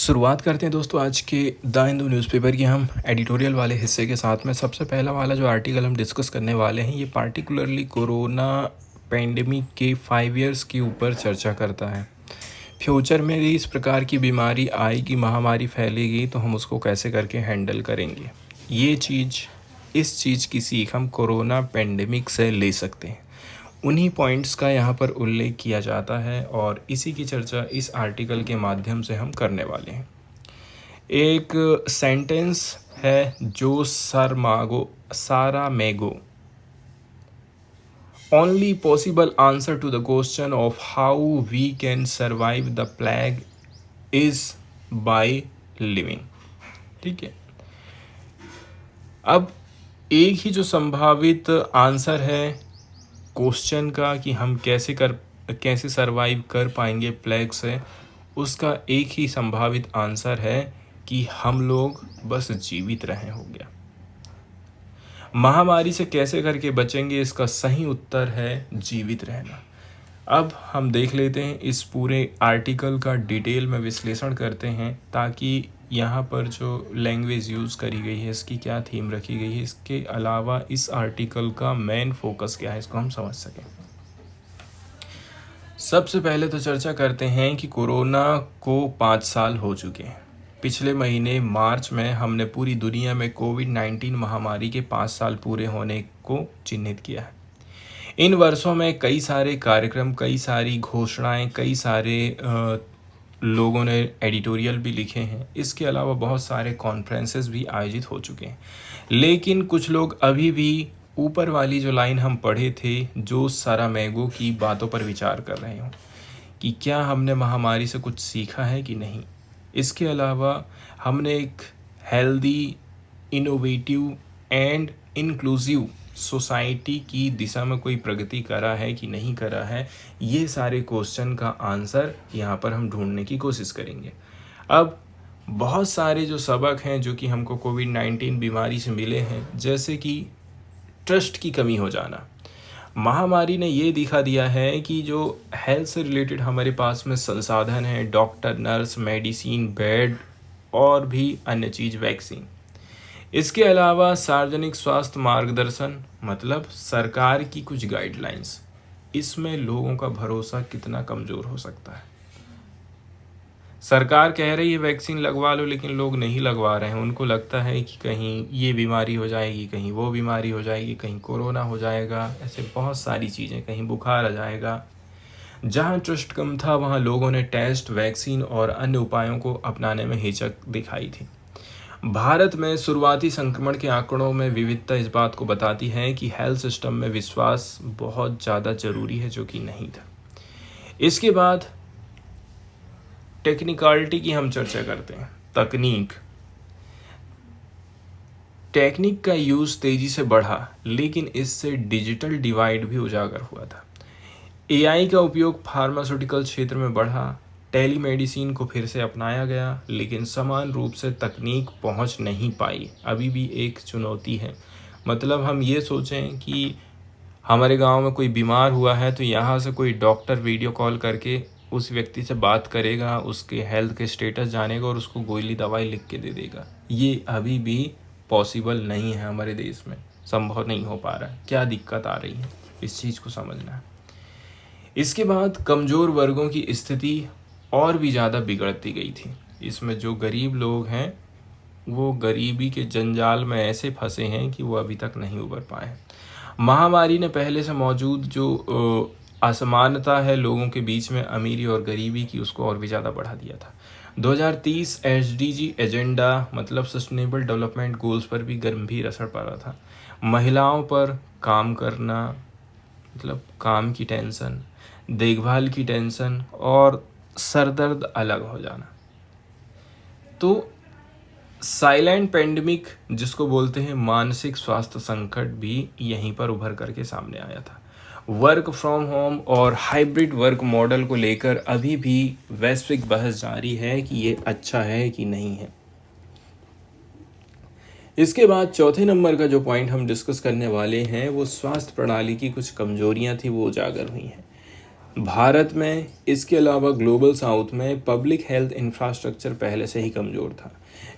शुरुआत करते हैं दोस्तों आज के द हिंदू न्यूज़पेपर की हम एडिटोरियल वाले हिस्से के साथ में। सबसे पहला वाला जो आर्टिकल हम डिस्कस करने वाले हैं ये पार्टिकुलरली कोरोना पेंडेमिक के 5 इयर्स के ऊपर चर्चा करता है। फ्यूचर में भी इस प्रकार की बीमारी आएगी, महामारी फैलेगी तो हम उसको कैसे करके हैंडल करेंगे। इस चीज़ की सीख हम कोरोना पेंडेमिक से ले सकते हैं। उन्हीं पॉइंट्स का यहाँ पर उल्लेख किया जाता है और इसी की चर्चा इस आर्टिकल के माध्यम से हम करने वाले हैं। एक सेंटेंस है जो Saramago only possible answer to the question of how we can survive the plague is by living. ठीक है, अब एक ही जो संभावित आंसर है क्वेश्चन का कि हम कैसे सरवाइव कर पाएंगे प्लेग से, उसका एक ही संभावित आंसर है कि हम लोग बस जीवित रहें हो गया। महामारी से कैसे करके बचेंगे, इसका सही उत्तर है जीवित रहना। अब हम देख लेते हैं इस पूरे आर्टिकल का डिटेल में विश्लेषण करते हैं ताकि यहाँ पर जो लैंग्वेज यूज़ करी गई है, इसकी क्या थीम रखी गई है, इसके अलावा इस आर्टिकल का मेन फोकस क्या है, इसको हम समझ सकें। सबसे पहले तो चर्चा करते हैं कि कोरोना को 5 साल हो चुके हैं। पिछले महीने मार्च में हमने पूरी दुनिया में कोविड-19 महामारी के 5 साल पूरे होने को चिन्हित किया है। इन वर्षों में कई सारे कार्यक्रम, कई सारी घोषणाएं, कई सारे लोगों ने एडिटोरियल भी लिखे हैं। इसके अलावा बहुत सारे कॉन्फ्रेंसेस भी आयोजित हो चुके हैं। लेकिन कुछ लोग अभी भी ऊपर वाली जो लाइन हम पढ़े थे, जो सारामेगो की बातों पर विचार कर रहे हो कि क्या हमने महामारी से कुछ सीखा है कि नहीं। इसके अलावा हमने एक healthy, innovative and inclusive society की दिशा में कोई प्रगति करा है कि नहीं करा है, ये सारे क्वेश्चन का आंसर यहाँ पर हम ढूंढने की कोशिश करेंगे। अब बहुत सारे जो सबक हैं जो कि हमको कोविड-19 बीमारी से मिले हैं, जैसे कि ट्रस्ट की कमी हो जाना। महामारी ने ये दिखा दिया है कि जो हेल्थ से रिलेटेड हमारे पास में संसाधन हैं, डॉक्टर, नर्स, मेडिसिन, बेड और भी अन्य चीज़, वैक्सीन, इसके अलावा सार्वजनिक स्वास्थ्य मार्गदर्शन मतलब सरकार की कुछ गाइडलाइंस, इसमें लोगों का भरोसा कितना कमज़ोर हो सकता है। सरकार कह रही है वैक्सीन लगवा लो, लेकिन लोग नहीं लगवा रहे हैं। उनको लगता है कि कहीं ये बीमारी हो जाएगी, कहीं वो बीमारी हो जाएगी, कहीं कोरोना हो जाएगा, ऐसे बहुत सारी चीज़ें, कहीं बुखार आ जाएगा। जहाँ ट्रस्ट कम था वहाँ लोगों ने टेस्ट, वैक्सीन और अन्य उपायों को अपनाने में हिचक दिखाई थी। भारत में शुरुआती संक्रमण के आंकड़ों में विविधता इस बात को बताती है कि हेल्थ सिस्टम में विश्वास बहुत ज़्यादा ज़रूरी है, जो कि नहीं था। इसके बाद टेक्निकलिटी की हम चर्चा करते हैं। टेक्निक का यूज़ तेज़ी से बढ़ा, लेकिन इससे डिजिटल डिवाइड भी उजागर हुआ था। एआई का उपयोग फार्मास्यूटिकल क्षेत्र में बढ़ा, टेलीमेडिसिन को फिर से अपनाया गया, लेकिन समान रूप से तकनीक पहुंच नहीं पाई। अभी भी एक चुनौती है। मतलब हम ये सोचें कि हमारे गांव में कोई बीमार हुआ है तो यहाँ से कोई डॉक्टर वीडियो कॉल करके उस व्यक्ति से बात करेगा, उसके हेल्थ के स्टेटस जानेगा और उसको गोली दवाई लिख के दे देगा। ये अभी भी पॉसिबल नहीं है, हमारे देश में संभव नहीं हो पा रहा है। क्या दिक्कत आ रही है, इस चीज़ को समझना है। इसके बाद कमज़ोर वर्गों की स्थिति और भी ज़्यादा बिगड़ती गई थी। इसमें जो गरीब लोग हैं वो गरीबी के जंजाल में ऐसे फंसे हैं कि वो अभी तक नहीं उबर पाए। महामारी ने पहले से मौजूद जो असमानता है लोगों के बीच में, अमीरी और गरीबी की, उसको और भी ज़्यादा बढ़ा दिया था। 2030 एसडीजी एजेंडा मतलब सस्टेनेबल डेवलपमेंट गोल्स पर भी गंभीर असर पड़ा था। महिलाओं पर काम करना मतलब काम की टेंशन, देखभाल की टेंशन और सरदर्द अलग हो जाना। तो साइलेंट पेंडेमिक जिसको बोलते हैं मानसिक स्वास्थ्य संकट भी यहीं पर उभर करके सामने आया था। वर्क फ्रॉम होम और हाइब्रिड वर्क मॉडल को लेकर अभी भी वैश्विक बहस जारी है कि ये अच्छा है कि नहीं है। इसके बाद चौथे नंबर का जो पॉइंट हम डिस्कस करने वाले हैं वो स्वास्थ्य प्रणाली की कुछ कमजोरियां थी, वो उजागर हुई हैं। भारत में इसके अलावा ग्लोबल साउथ में पब्लिक हेल्थ इंफ्रास्ट्रक्चर पहले से ही कमज़ोर था।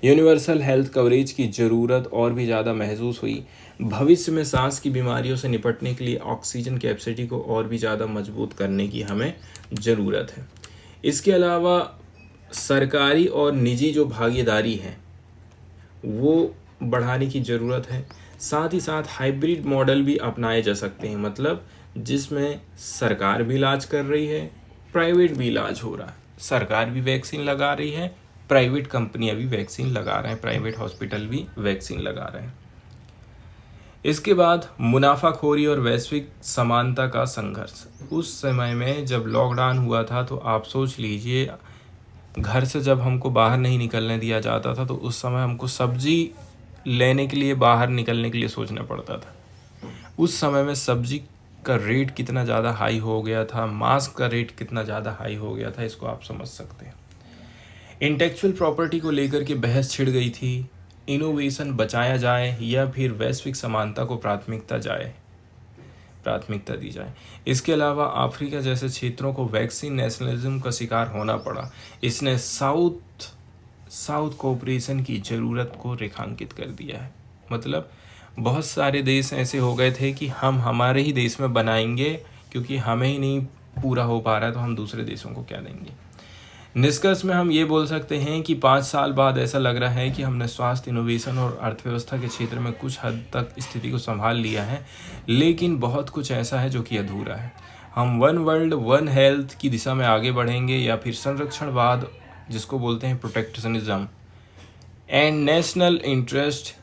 यूनिवर्सल हेल्थ कवरेज की ज़रूरत और भी ज़्यादा महसूस हुई। भविष्य में सांस की बीमारियों से निपटने के लिए ऑक्सीजन कैपेसिटी को और भी ज़्यादा मजबूत करने की हमें ज़रूरत है। इसके अलावा सरकारी और निजी जो भागीदारी है वो बढ़ाने की ज़रूरत है। साथ ही साथ हाइब्रिड मॉडल भी अपनाए जा सकते हैं, मतलब जिसमें सरकार भी इलाज कर रही है, प्राइवेट भी इलाज हो रहा है। सरकार भी वैक्सीन लगा रही है, प्राइवेट कंपनियां भी वैक्सीन लगा रहे हैं, प्राइवेट हॉस्पिटल भी वैक्सीन लगा रहे हैं। इसके बाद मुनाफाखोरी और वैश्विक समानता का संघर्ष। उस समय में जब लॉकडाउन हुआ था तो आप सोच लीजिए, घर से जब हमको बाहर नहीं निकलने दिया जाता था तो उस समय हमको सब्जी लेने के लिए बाहर निकलने के लिए सोचना पड़ता था। उस समय में सब्जी का रेट कितना ज़्यादा हाई हो गया था, मास्क का रेट कितना ज़्यादा हाई हो गया था, इसको आप समझ सकते हैं। इंटेलेक्चुअल प्रॉपर्टी को लेकर के बहस छिड़ गई थी। इनोवेशन बचाया जाए या फिर वैश्विक समानता को प्राथमिकता दी जाए। इसके अलावा अफ्रीका जैसे क्षेत्रों को वैक्सीन नेशनलिज्म का शिकार होना पड़ा। इसने साउथ कोऑपरेशन की ज़रूरत को रेखांकित कर दिया है। मतलब बहुत सारे देश ऐसे हो गए थे कि हम हमारे ही देश में बनाएंगे, क्योंकि हमें ही नहीं पूरा हो पा रहा है तो हम दूसरे देशों को क्या देंगे। निष्कर्ष में हम ये बोल सकते हैं कि 5 साल बाद ऐसा लग रहा है कि हमने स्वास्थ्य, इनोवेशन और अर्थव्यवस्था के क्षेत्र में कुछ हद तक स्थिति को संभाल लिया है, लेकिन बहुत कुछ ऐसा है जो कि अधूरा है। हम वन वर्ल्ड वन हेल्थ की दिशा में आगे बढ़ेंगे या फिर संरक्षणवाद, जिसको बोलते हैं प्रोटेक्शनिज्म, एंड नेशनल इंटरेस्ट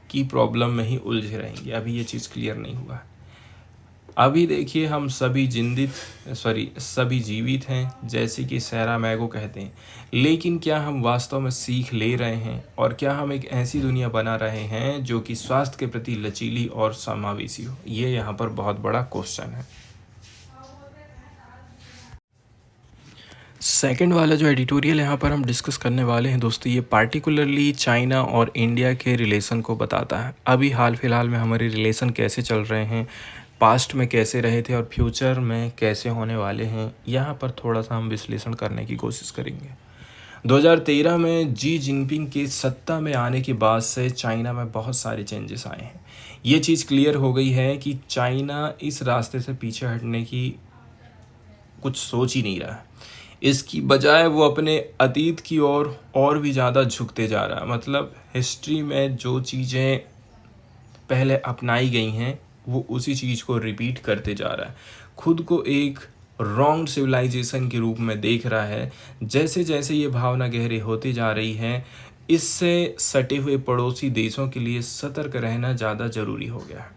की प्रॉब्लम में ही उलझे रहेंगे। अभी ये चीज़ क्लियर नहीं हुआ है। अभी देखिए, हम सभी जीवित हैं, जैसे कि सैरा मैगो कहते हैं, लेकिन क्या हम वास्तव में सीख ले रहे हैं और क्या हम एक ऐसी दुनिया बना रहे हैं जो कि स्वास्थ्य के प्रति लचीली और समावेशी हो? ये यहाँ पर बहुत बड़ा क्वेश्चन है। सेकंड वाला जो एडिटोरियल यहाँ पर हम डिस्कस करने वाले हैं दोस्तों, ये पार्टिकुलरली चाइना और इंडिया के रिलेशन को बताता है। अभी हाल फिलहाल में हमारे रिलेशन कैसे चल रहे हैं, पास्ट में कैसे रहे थे और फ्यूचर में कैसे होने वाले हैं, यहाँ पर थोड़ा सा हम विश्लेषण करने की कोशिश करेंगे। 2013 में जी जिनपिंग के सत्ता में आने के बाद से चाइना में बहुत सारे चेंजेस आए हैं। ये चीज़ क्लियर हो गई है कि चाइना इस रास्ते से पीछे हटने की कुछ सोच ही नहीं रहा है। इसकी बजाय वो अपने अतीत की ओर और भी ज़्यादा झुकते जा रहा है। मतलब हिस्ट्री में जो चीज़ें पहले अपनाई गई हैं वो उसी चीज़ को रिपीट करते जा रहा है। खुद को एक रॉन्ग सिविलाइजेशन के रूप में देख रहा है। जैसे जैसे ये भावना गहरी होती जा रही है, इससे सटे हुए पड़ोसी देशों के लिए सतर्क रहना ज़्यादा ज़रूरी हो गया है।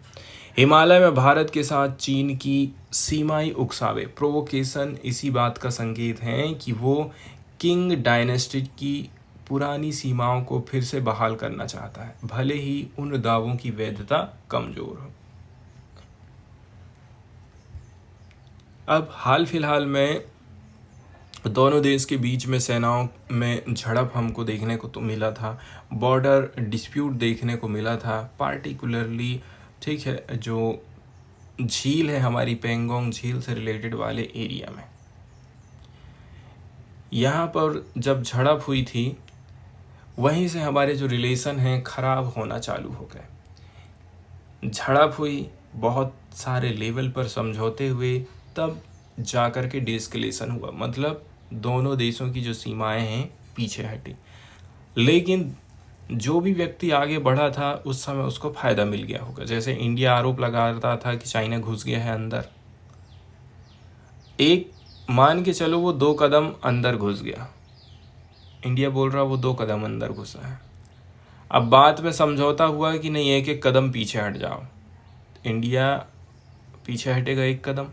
हिमालय में भारत के साथ चीन की सीमाई उकसावे, प्रोवोकेशन इसी बात का संकेत है कि वो किंग डायनेस्टी की पुरानी सीमाओं को फिर से बहाल करना चाहता है, भले ही उन दावों की वैधता कमज़ोर हो। अब हाल फिलहाल में दोनों देश के बीच में सेनाओं में झड़प हमको देखने को तो मिला था, बॉर्डर डिस्प्यूट देखने को मिला था, पार्टिकुलरली ठीक है, जो झील है हमारी पेंगोंग झील से रिलेटेड वाले एरिया में। यहाँ पर जब झड़प हुई थी, वहीं से हमारे जो रिलेशन हैं ख़राब होना चालू हो गए। झड़प हुई, बहुत सारे लेवल पर समझौते हुए, तब जाकर के डिस्कलेशन हुआ। मतलब दोनों देशों की जो सीमाएं हैं पीछे हटी, लेकिन जो भी व्यक्ति आगे बढ़ा था उस समय उसको फ़ायदा मिल गया होगा। जैसे इंडिया आरोप लगाता था कि चाइना घुस गया है अंदर, एक मान के चलो वो 2 कदम अंदर घुस गया, इंडिया बोल रहा वो 2 कदम अंदर घुसा है। अब बाद में समझौता हुआ कि नहीं, 1-1 कदम पीछे हट जाओ। इंडिया पीछे हटेगा 1 कदम,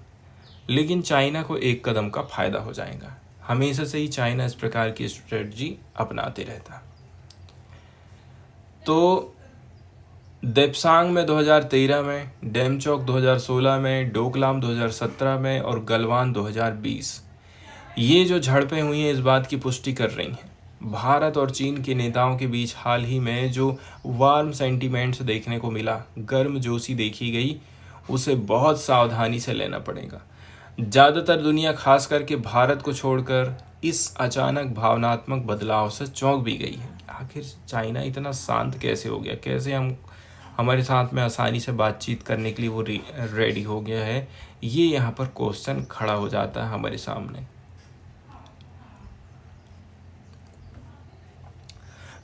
लेकिन चाइना को 1 कदम का फ़ायदा हो जाएगा। हमेशा से ही चाइना इस प्रकार की स्ट्रेटजी अपनाते रहता। तो देप्सांग में 2013 में, डेमचौक 2016 में, डोकलाम 2017 में और गलवान 2020, ये जो झड़पें हुई हैं इस बात की पुष्टि कर रही हैं। भारत और चीन के नेताओं के बीच हाल ही में जो वार्म सेंटीमेंट्स देखने को मिला, गर्मजोशी देखी गई, उसे बहुत सावधानी से लेना पड़ेगा। ज़्यादातर दुनिया खास करके भारत को छोड़कर इस अचानक भावनात्मक बदलाव से चौंक भी गई है। आखिर चाइना इतना शांत कैसे हो गया, कैसे हम हमारे साथ में आसानी से बातचीत करने के लिए वो रेडी हो गया है, ये यहाँ पर क्वेश्चन खड़ा हो जाता है हमारे सामने।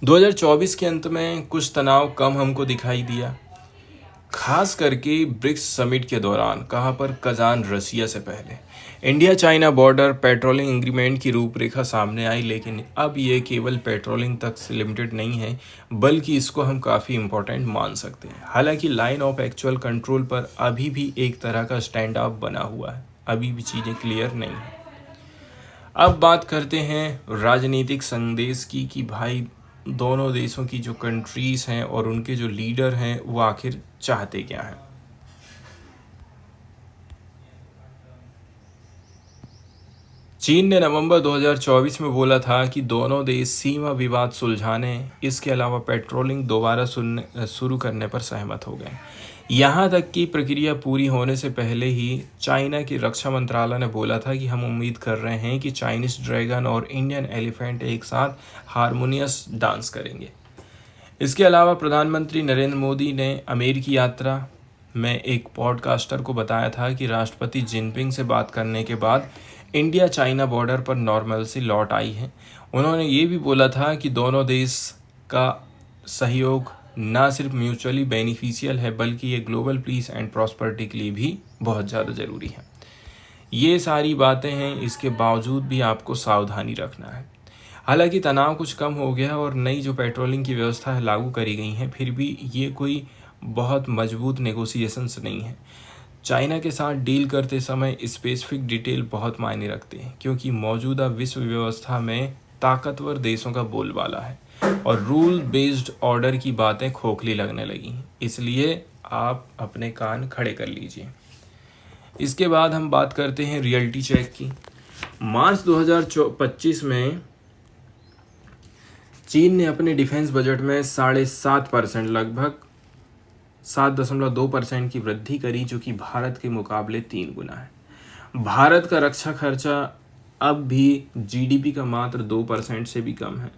2024 के अंत में कुछ तनाव कम हमको दिखाई दिया, खास करके ब्रिक्स समिट के दौरान। कहाँ पर? कजान, रसिया से पहले। India China border patrolling agreement की रूपरेखा सामने आई, लेकिन अब ये केवल पेट्रोलिंग तक से लिमिटेड नहीं है, बल्कि इसको हम काफ़ी इम्पोर्टेंट मान सकते हैं। हालांकि लाइन ऑफ एक्चुअल कंट्रोल पर अभी भी एक तरह का स्टैंड ऑफ बना हुआ है, अभी भी चीज़ें क्लियर नहीं है। अब बात करते हैं राजनीतिक संदेश की कि भाई दोनों देशों की जो कंट्रीज़ हैं और उनके जो लीडर हैं वो आखिर चाहते क्या हैं। चीन ने नवंबर 2024 में बोला था कि दोनों देश सीमा विवाद सुलझाने, इसके अलावा पेट्रोलिंग दोबारा शुरू करने पर सहमत हो गए। यहाँ तक कि प्रक्रिया पूरी होने से पहले ही चाइना की रक्षा मंत्रालय ने बोला था कि हम उम्मीद कर रहे हैं कि चाइनीज ड्रैगन और इंडियन एलिफेंट एक साथ हारमोनियस डांस करेंगे। इसके अलावा प्रधानमंत्री नरेंद्र मोदी ने अमेरिकी यात्रा में एक पॉडकास्टर को बताया था कि राष्ट्रपति जिनपिंग से बात करने के बाद इंडिया चाइना बॉर्डर पर नॉर्मलसी लौट आई है। उन्होंने ये भी बोला था कि दोनों देश का सहयोग ना सिर्फ म्यूचुअली बेनिफिशियल है, बल्कि ये ग्लोबल पीस एंड प्रॉस्पेरिटी के लिए भी बहुत ज़्यादा ज़रूरी है। ये सारी बातें हैं, इसके बावजूद भी आपको सावधानी रखना है। हालांकि तनाव कुछ कम हो गया और नई जो पेट्रोलिंग की व्यवस्था है लागू करी गई हैं, फिर भी ये कोई बहुत मजबूत नेगोशिएशंस नहीं है। चाइना के साथ डील करते समय स्पेसिफिक डिटेल बहुत मायने रखते हैं, क्योंकि मौजूदा विश्व व्यवस्था में ताकतवर देशों का बोलबाला है और रूल बेस्ड ऑर्डर की बातें खोखली लगने लगी, इसलिए आप अपने कान खड़े कर लीजिए। इसके बाद हम बात करते हैं रियलिटी चेक की। मार्च 2025 में चीन ने अपने डिफेंस बजट में 7.5% लगभग 7.2% की वृद्धि करी, जो कि भारत के मुकाबले 3 गुना है। भारत का रक्षा खर्चा अब भी जीडीपी का मात्र 2% से भी कम है।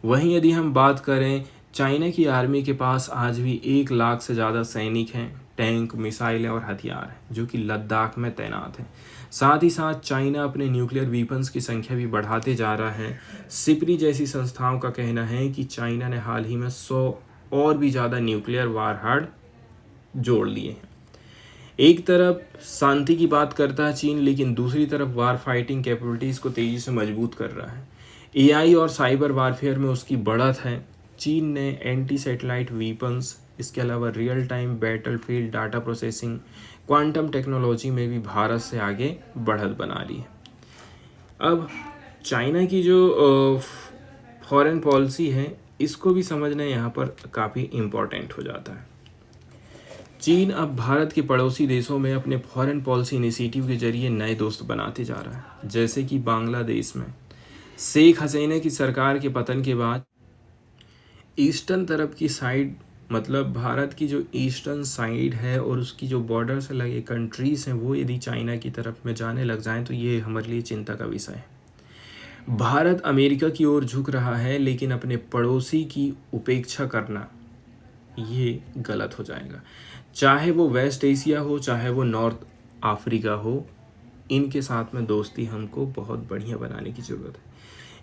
वहीं यदि हम बात करें, चाइना की आर्मी के पास आज भी 1 लाख से ज़्यादा सैनिक हैं, टैंक, मिसाइलें और हथियार हैं, जो कि लद्दाख में तैनात हैं। साथ ही साथ चाइना अपने न्यूक्लियर वीपन्स की संख्या भी बढ़ाते जा रहा है। सिपरी जैसी संस्थाओं का कहना है कि चाइना ने हाल ही में 100 और भी ज़्यादा न्यूक्लियर वारहेड जोड़ लिए हैं। एक तरफ शांति की बात करता है चीन, लेकिन दूसरी तरफ वार फाइटिंग कैपेबिलिटीज़ को तेज़ी से मजबूत कर रहा है। एआई और साइबर वारफेयर में उसकी बढ़त है। चीन ने एंटी सैटेलाइट वीपन्स, इसके अलावा real time battlefield data processing, quantum technology में भी भारत से आगे बढ़त बना ली है। अब चाइना की जो फॉरेन पॉलिसी है, इसको भी समझना यहाँ पर काफ़ी इम्पोर्टेंट हो जाता है। चीन अब भारत के पड़ोसी देशों में अपने फॉरेन पॉलिसी इनिशिएटिव के जरिए नए दोस्त बनाते जा रहा है, जैसे कि बांग्लादेश में शेख हसीना की सरकार के पतन के बाद ईस्टर्न तरफ की साइड, मतलब भारत की जो ईस्टर्न साइड है और उसकी जो बॉर्डर से लगे कंट्रीज़ हैं, वो यदि चाइना की तरफ में जाने लग जाएं तो ये हमारे लिए चिंता का विषय है। भारत अमेरिका की ओर झुक रहा है, लेकिन अपने पड़ोसी की उपेक्षा करना ये गलत हो जाएगा। चाहे वो वेस्ट एशिया हो, चाहे वो नॉर्थ अफ्रीका हो, इनके साथ में दोस्ती हमको बहुत बढ़िया बनाने की ज़रूरत है।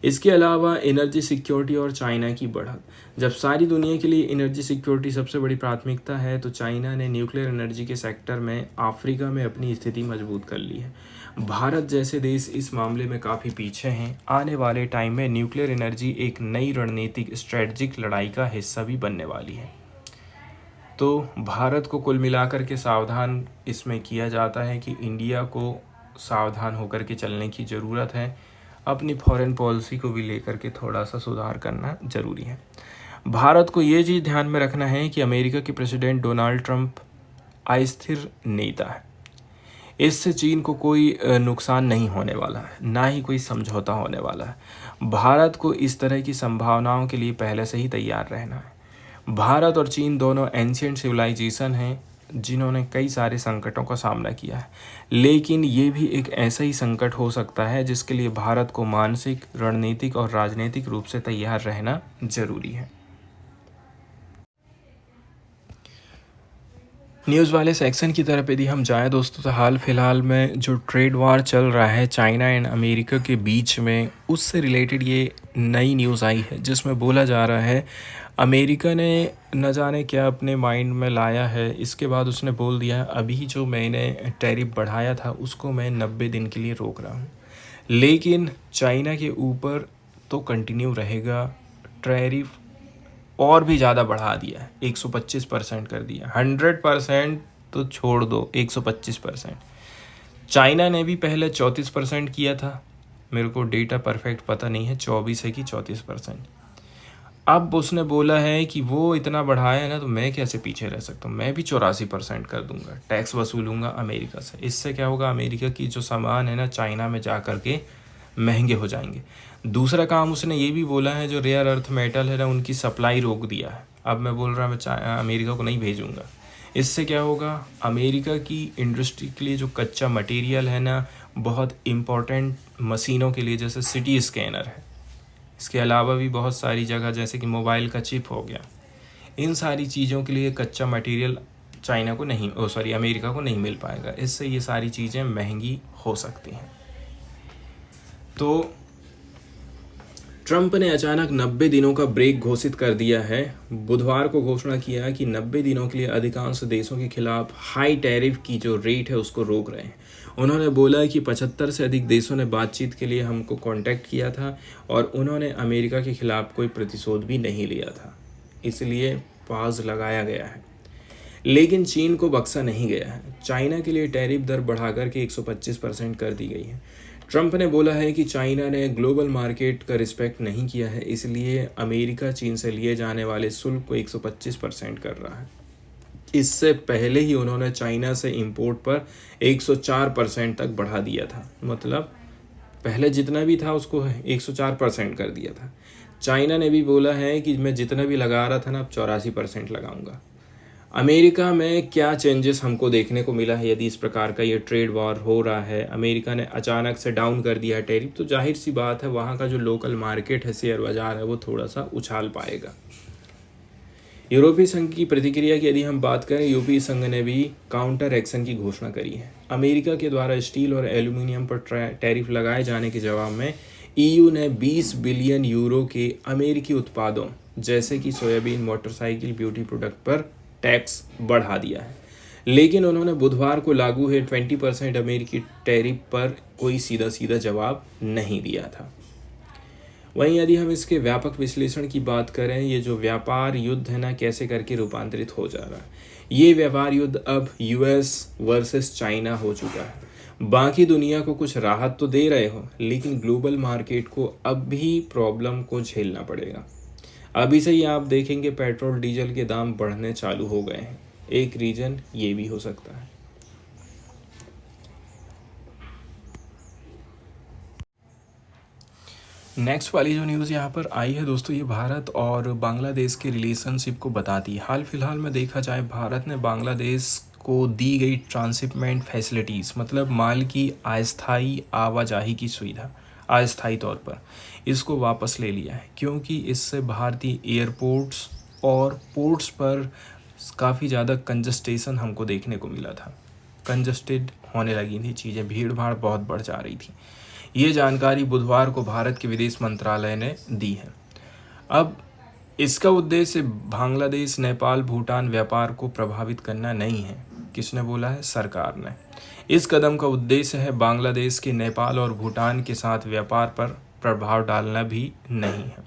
इसके अलावा एनर्जी सिक्योरिटी और चाइना की बढ़त। जब सारी दुनिया के लिए एनर्जी सिक्योरिटी सबसे बड़ी प्राथमिकता है, तो चाइना ने न्यूक्लियर एनर्जी के सेक्टर में अफ्रीका में अपनी स्थिति मजबूत कर ली है। भारत जैसे देश इस मामले में काफ़ी पीछे हैं। आने वाले टाइम में न्यूक्लियर एनर्जी एक नई रणनीतिक स्ट्रेटजिक लड़ाई का हिस्सा भी बनने वाली है। तो भारत को कुल मिलाकर के सावधान इसमें किया जाता है कि इंडिया को सावधान होकर के चलने की ज़रूरत है। अपनी फॉरेन पॉलिसी को भी लेकर के थोड़ा सा सुधार करना ज़रूरी है। भारत को ये चीज़ ध्यान में रखना है कि अमेरिका के प्रेसिडेंट डोनाल्ड ट्रंप अस्थिर नेता है। इससे चीन को कोई नुकसान नहीं होने वाला है, ना ही कोई समझौता होने वाला है। भारत को इस तरह की संभावनाओं के लिए पहले से ही तैयार रहना है। भारत और चीन दोनों एंशिएंट सिविलाइजेशन हैं, जिन्होंने कई सारे संकटों का सामना किया है, लेकिन ये भी एक ऐसा ही संकट हो सकता है जिसके लिए भारत को मानसिक, रणनीतिक और राजनीतिक रूप से तैयार रहना जरूरी है। न्यूज़ वाले सेक्शन की तरफ यदि हम जाएं दोस्तों, तो हाल फिलहाल में जो ट्रेड वार चल रहा है चाइना एंड अमेरिका के बीच में, उससे रिलेटेड ये नई न्यूज़ आई है जिसमें बोला जा रहा है अमेरिका ने न जाने क्या अपने माइंड में लाया है। इसके बाद उसने बोल दिया अभी जो मैंने टैरिफ बढ़ाया था उसको मैं 90 दिन के लिए रोक रहा हूँ, लेकिन चाइना के ऊपर तो कंटिन्यू रहेगा। टैरिफ और भी ज़्यादा बढ़ा दिया है, 125% कर दिया। 100% तो छोड़ दो, 125%। चाइना ने भी पहले 34% किया था, मेरे को डेटा परफेक्ट पता नहीं है 24 है कि 34%। अब उसने बोला है कि वो इतना बढ़ाया है ना, तो मैं कैसे पीछे रह सकता हूँ, मैं भी 84% कर दूंगा, टैक्स वसूलूंगा अमेरिका से। इससे क्या होगा, अमेरिका की जो सामान है ना चाइना में जा कर के महंगे हो जाएंगे। दूसरा काम उसने ये भी बोला है जो रेयर अर्थ मेटल है ना उनकी सप्लाई रोक दिया है। अब मैं बोल रहा मैं अमेरिका को नहीं भेजूंगा। इससे क्या होगा, अमेरिका की इंडस्ट्री के लिए जो कच्चा मटेरियल है ना, बहुत इम्पोर्टेंट मशीनों के लिए, जैसे सिटी स्कैनर है, इसके अलावा भी बहुत सारी जगह जैसे कि मोबाइल का चिप हो गया, इन सारी चीज़ों के लिए कच्चा मटेरियल चाइना को नहीं अमेरिका को नहीं मिल पाएगा। इससे ये सारी चीज़ें महंगी हो सकती हैं। तो ट्रंप ने अचानक 90 दिनों का ब्रेक घोषित कर दिया है। बुधवार को घोषणा किया है कि 90 दिनों के लिए अधिकांश देशों के खिलाफ हाई टैरिफ की जो रेट है उसको रोक रहे हैं। उन्होंने बोला कि 75 से अधिक देशों ने बातचीत के लिए हमको कांटेक्ट किया था और उन्होंने अमेरिका के खिलाफ कोई प्रतिशोध भी नहीं लिया था, इसलिए पॉज लगाया गया है। लेकिन चीन को बख्शा नहीं गया है। चाइना के लिए टैरिफ दर बढ़ाकर के 125% कर दी गई है। ट्रंप ने बोला है कि चाइना ने ग्लोबल मार्केट का रिस्पेक्ट नहीं किया है, इसलिए अमेरिका चीन से लिए जाने वाले शुल्क को 125% कर रहा है। इससे पहले ही उन्होंने चाइना से इंपोर्ट पर 104% तक बढ़ा दिया था, मतलब पहले जितना भी था उसको 104% कर दिया था। चाइना ने भी बोला है कि मैं जितना भी लगा रहा था ना, अब 84% लगाऊंगा। अमेरिका में क्या चेंजेस हमको देखने को मिला है यदि इस प्रकार का ये ट्रेड वॉर हो रहा है, अमेरिका ने अचानक से डाउन कर दिया है टैरिफ, तो जाहिर सी बात है वहाँ का जो लोकल मार्केट है, शेयर बाजार है, वो थोड़ा सा उछाल पाएगा। यूरोपीय संघ की प्रतिक्रिया की यदि हम बात करें, यूरोपीय संघ ने भी काउंटर एक्शन की घोषणा करी है। अमेरिका के द्वारा स्टील और एल्यूमिनियम पर टैरिफ लगाए जाने के जवाब में EU ने 20 बिलियन यूरो के अमेरिकी उत्पादों जैसे कि सोयाबीन, मोटरसाइकिल, ब्यूटी प्रोडक्ट पर टैक्स बढ़ा दिया है। लेकिन उन्होंने बुधवार को लागू है 20% अमेरिकी टैरिफ पर कोई सीधा जवाब नहीं दिया था। वहीं यदि हम इसके व्यापक विश्लेषण की बात करें, ये जो व्यापार युद्ध है ना कैसे करके रूपांतरित हो जा रहा है, ये व्यापार युद्ध अब US वर्सेस चाइना हो चुका है। बाकी दुनिया को कुछ राहत तो दे रहे हो, लेकिन ग्लोबल मार्केट को अब भी प्रॉब्लम को झेलना पड़ेगा। अभी से ही आप देखेंगे पेट्रोल डीजल के दाम बढ़ने चालू हो गए हैं। एक रीज़न ये भी हो सकता है। नेक्स्ट वाली जो न्यूज़ यहाँ पर आई है दोस्तों, ये भारत और बांग्लादेश के रिलेशनशिप को बताती है। हाल फिलहाल में देखा जाए, भारत ने बांग्लादेश को दी गई ट्रांसशिपमेंट फैसिलिटीज़, मतलब माल की अस्थायी आवाजाही की सुविधा, अस्थायी तौर पर इसको वापस ले लिया है, क्योंकि इससे भारतीय एयरपोर्ट्स और पोर्ट्स पर काफ़ी ज़्यादा कंजस्टेशन हमको देखने को मिला था। कंजस्टेड होने लगी थी चीज़ें, भीड़ भाड़ बहुत बढ़ जा रही थी। ये जानकारी बुधवार को भारत के विदेश मंत्रालय ने दी है। अब इसका उद्देश्य बांग्लादेश, नेपाल, भूटान व्यापार को प्रभावित करना नहीं है। किसने बोला है? सरकार ने। इस कदम का उद्देश्य है बांग्लादेश के नेपाल और भूटान के साथ व्यापार पर प्रभाव डालना भी नहीं है।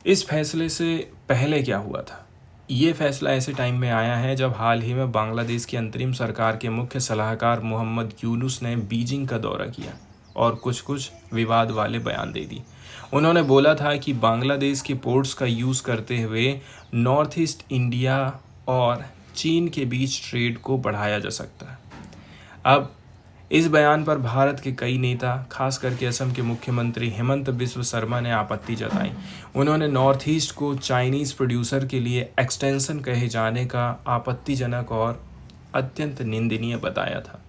इस फैसले से पहले क्या हुआ था? ये फैसला ऐसे टाइम में आया है जब हाल ही में बांग्लादेश की अंतरिम सरकार के मुख्य सलाहकार मोहम्मद यूनुस ने बीजिंग का दौरा किया और कुछ विवाद वाले बयान दे दी। उन्होंने बोला था कि बांग्लादेश के पोर्ट्स का यूज़ करते हुए नॉर्थ ईस्ट इंडिया और चीन के बीच ट्रेड को बढ़ाया जा सकता है। अब इस बयान पर भारत के कई नेता, खास करके असम के मुख्यमंत्री हेमंत बिस्व शर्मा ने आपत्ति जताई। उन्होंने नॉर्थ ईस्ट को चाइनीज़ प्रोड्यूसर के लिए एक्सटेंशन कहे जाने का आपत्तिजनक और अत्यंत निंदनीय बताया था।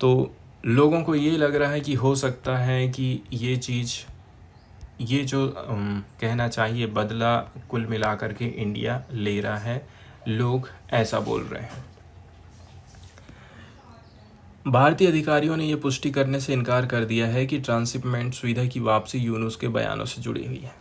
तो लोगों को ये लग रहा है कि हो सकता है कि ये जो कहना चाहिए बदला कुल मिलाकर के इंडिया ले रहा है, लोग ऐसा बोल रहे हैं। भारतीय अधिकारियों ने यह पुष्टि करने से इनकार कर दिया है कि ट्रांसशिपमेंट सुविधा की वापसी यूनुस के बयानों से जुड़ी हुई है।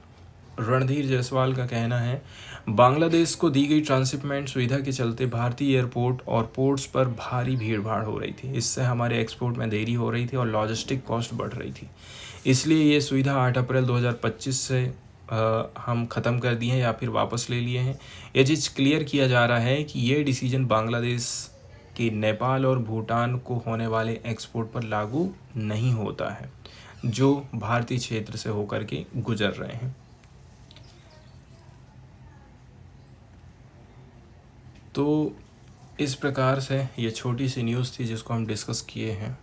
रणधीर जायसवाल का कहना है, बांग्लादेश को दी गई ट्रांसशिपमेंट सुविधा के चलते भारतीय एयरपोर्ट और पोर्ट्स पर भारी भीड़ भाड़ हो रही थी। इससे हमारे एक्सपोर्ट में देरी हो रही थी और लॉजिस्टिक कॉस्ट बढ़ रही थी। इसलिए ये सुविधा 8 अप्रैल 2025 से हम ख़त्म कर दिए हैं या फिर वापस ले लिए हैं। ये चीज़ क्लियर किया जा रहा है कि ये डिसीजन बांग्लादेश कि नेपाल और भूटान को होने वाले एक्सपोर्ट पर लागू नहीं होता है, जो भारतीय क्षेत्र से होकर के गुजर रहे हैं। तो इस प्रकार से ये छोटी सी न्यूज़ थी जिसको हम डिस्कस किए हैं।